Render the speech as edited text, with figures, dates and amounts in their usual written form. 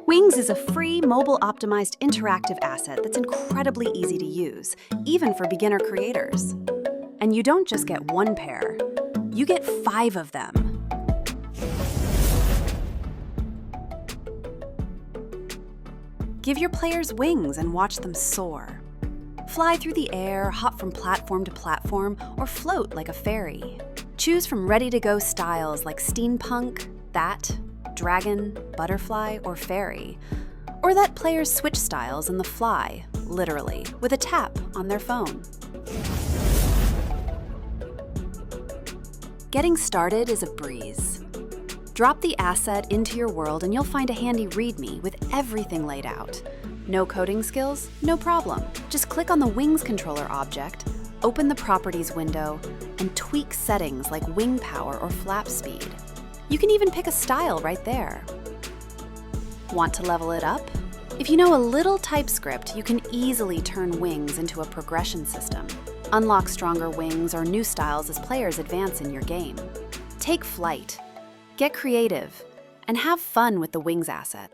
Wings is a free, mobile-optimized interactive asset that's incredibly easy to use, even for beginner creators. And you don't just get one pair, you get 5 of them. Give your players wings and watch them soar. Fly through the air, hop from platform to platform, or float like a fairy. Choose from ready-to-go styles like steampunk, bat, dragon, butterfly, or fairy. Or let players switch styles in the fly, literally, with a tap on their phone. Getting started is a breeze. Drop the asset into your world and you'll find a handy README with everything laid out. No coding skills? No problem. Just click on the Wings controller object, open the Properties window, and tweak settings like wing power or flap speed. You can even pick a style right there. Want to level it up? If you know a little TypeScript, you can easily turn Wings into a progression system. Unlock stronger wings or new styles as players advance in your game. Take flight, get creative, and have fun with the Wings asset.